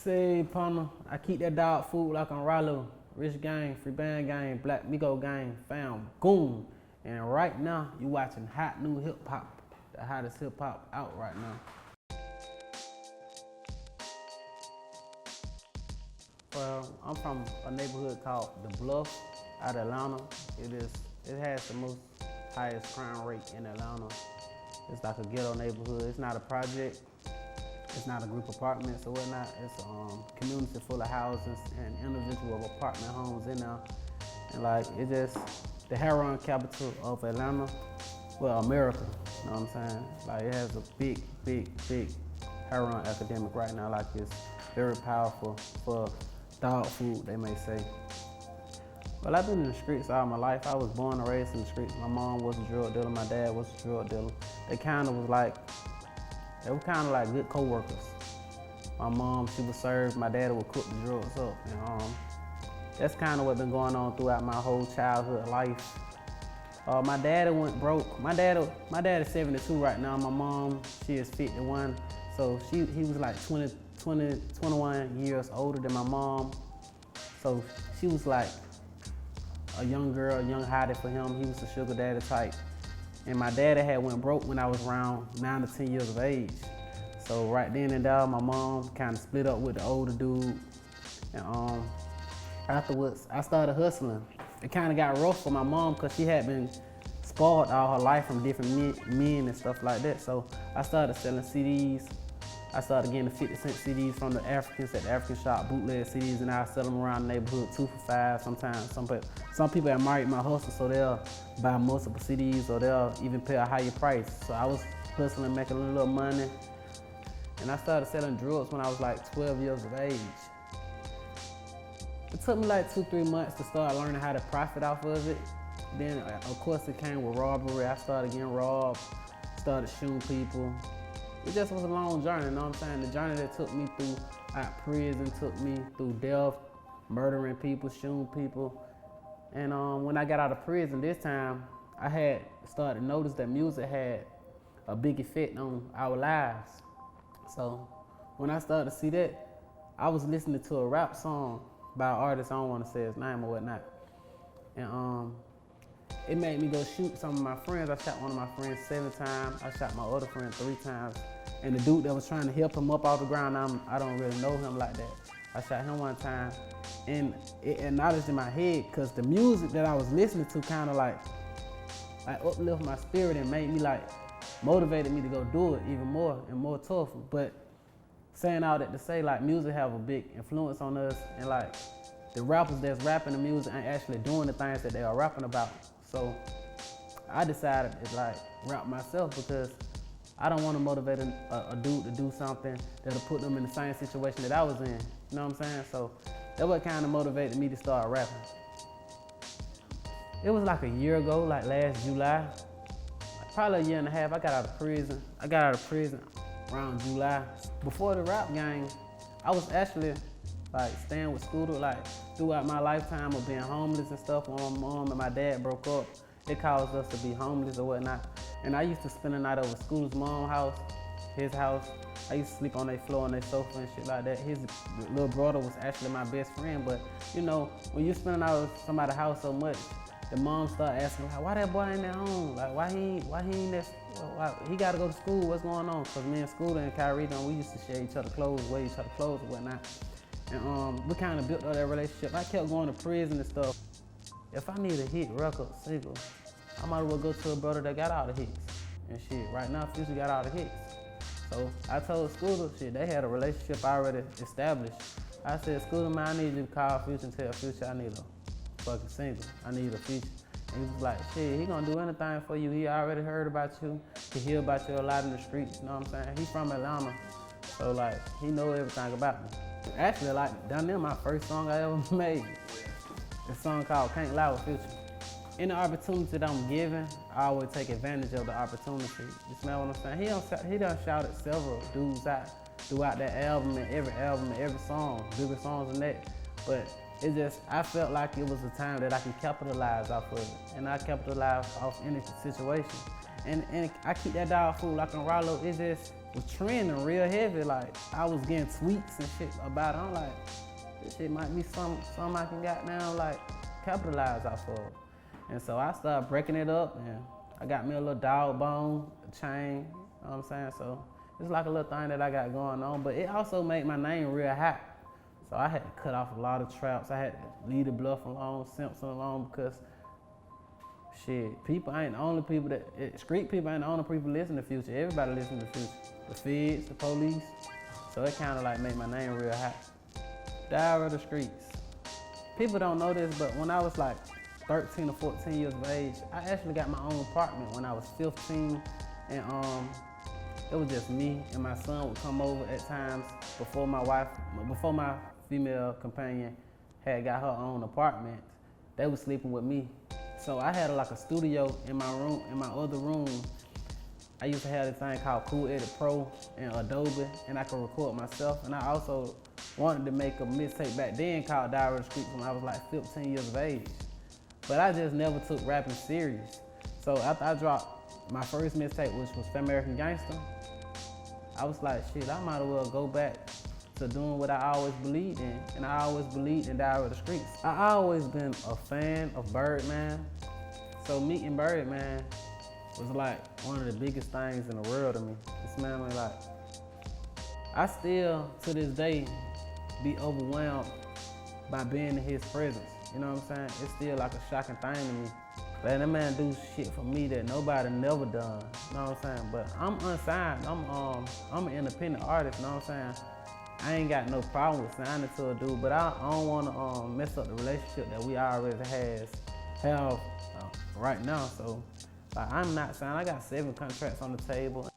Say, partner, I keep that dog food like on Ralo. Rich gang, Freeband gang, Black Migo gang, fam, goon. And right now, you watching HotNewHipHop, the hottest hip hop out right now. Well, I'm from a neighborhood called the Bluff out of Atlanta. It has the most highest crime rate in Atlanta. It's like a ghetto neighborhood. It's not a project. It's not a group of apartments or whatnot. It's a community full of houses and individual apartment homes in there. And like, it's just the heroin capital of Atlanta, well, America, you know what I'm saying? Like, it has a big heroin epidemic right now. Like, it's very powerful for dog food, they may say. Well, I've been in the streets all my life. I was born and raised in the streets. My mom was a drug dealer, my dad was a drug dealer. They were kind of like good co-workers. My mom, she would serve, my dad would cook the drugs up. And that's kind of what's been going on throughout my whole childhood life. My dad went broke. My dad is 72 right now. My mom, she is 51. So he was like 21 years older than my mom. So she was like a young girl, a young hottie for him. He was a sugar daddy type. And my daddy had went broke when I was around 9 to 10 years of age. So right then and there, my mom kind of split up with the older dude. And afterwards, I started hustling. It kind of got rough for my mom because she had been spoiled all her life from different men and stuff like that. So I started selling CDs. I started getting the 50-cent CDs from the Africans at the African shop, bootleg CDs, and I sell them around the neighborhood 2 for $5 sometimes. Some people admire my hustle, so they'll buy multiple CDs or they'll even pay a higher price. So I was hustling, making a little money. And I started selling drugs when I was like 12 years of age. It took me like 2-3 months to start learning how to profit off of it. Then, of course, it came with robbery. I started getting robbed, started shooting people. It just was a long journey, you know what I'm saying? The journey that took me through prison, took me through death, murdering people, shooting people. And when I got out of prison this time, I had started to notice that music had a big effect on our lives. So when I started to see that, I was listening to a rap song by an artist, I don't want to say his name or whatnot. And it made me go shoot some of my friends. I shot one of my friends 7 times. I shot my other friend 3 times. And the dude that was trying to help him up off the ground, I don't really know him like that. I shot him 1 time. And it acknowledged in my head, because the music that I was listening to kind of like uplift my spirit and made me motivated me to go do it even more and more tough. But saying all that to say, music have a big influence on us, and the rappers that's rapping the music ain't actually doing the things that they are rapping about. So I decided to rap myself, because I don't want to motivate a dude to do something that'll put them in the same situation that I was in. You know what I'm saying? So that what kind of motivated me to start rapping. It was like a year ago, last July. Probably a year and a half. I got out of prison. I got out of prison around July. Before the rap gang, I was actually staying with Scooter throughout my lifetime of being homeless and stuff. When my mom and my dad broke up, it caused us to be homeless or whatnot. And I used to spend the night over Scooter's mom's house, his house. I used to sleep on their floor, on their sofa and shit like that. His little brother was actually my best friend. But you know, when you spend the night with somebody's house so much, the mom started asking, why that boy ain't at home? Why he ain't that? He got to go to school. What's going on? Because me and Scooter and Kyrie, we used to share each other's clothes, wear each other's clothes and whatnot. And we kind of built up that relationship. I kept going to prison and stuff. If I need a hit record, single, I might as well go to a brother that got all the hits and shit. Right now, Future got all the hits. So I told Scooter, they had a relationship already established. I said, Scooter, man, I need you to call Future and tell Future I need a fucking single. I need a feature. And he was like, shit, he gonna do anything for you. He already heard about you. He hear about you a lot in the streets, you know what I'm saying? He's from Atlanta, so he know everything about me. Actually, down there, my first song I ever made. A song called Can't Lie with Future. Any opportunity that I'm given, I always take advantage of the opportunity. You smell what I'm saying? He done shouted several dudes out throughout that album and every song, bigger songs than that. But it just, I felt like it was a time that I can capitalize off of it. And I capitalize off any situation. And I keep that dog food like on Ralo. was trending real heavy. Like, I was getting tweets and shit about it. I'm like, this shit might be something I can goddamn like capitalize off of. And so I started breaking it up, and I got me a little dog bone, a chain, you know what I'm saying? So it's like a little thing that I got going on, but it also made my name real hot. So I had to cut off a lot of traps. I had to leave the Bluff alone, Simpson alone, because shit, people ain't the only people street people ain't the only people listening to Future. Everybody listens to Future. The feds, the police. So it kind of like made my name real hot. Diary of the streets. People don't know this, but when I was like 13 or 14 years of age, I actually got my own apartment when I was 15, and it was just me and my son would come over at times before my female companion had got her own apartment. They were sleeping with me. So I had like a studio in my room, in my other room. I used to have this thing called Cool Edit Pro and Adobe, and I could record myself. And I also wanted to make a mixtape back then called Diary of the Streets when I was like 15 years of age. But I just never took rapping serious. So after I dropped my first mixtape, which was American Gangster, I was like, shit, I might as well go back to doing what I always believed in. And I always believed in Diary of the Streets. I always been a fan of Birdman. So meeting Birdman was like one of the biggest things in the world to me. This man was like, I still, to this day, be overwhelmed by being in his presence. You know what I'm saying? It's still like a shocking thing to me. Like, that man do shit for me that nobody never done. You know what I'm saying? But I'm unsigned. I'm an independent artist, you know what I'm saying? I ain't got no problem with signing to a dude, but I don't wanna mess up the relationship that we already have right now. So like, I'm not signed. I got 7 contracts on the table.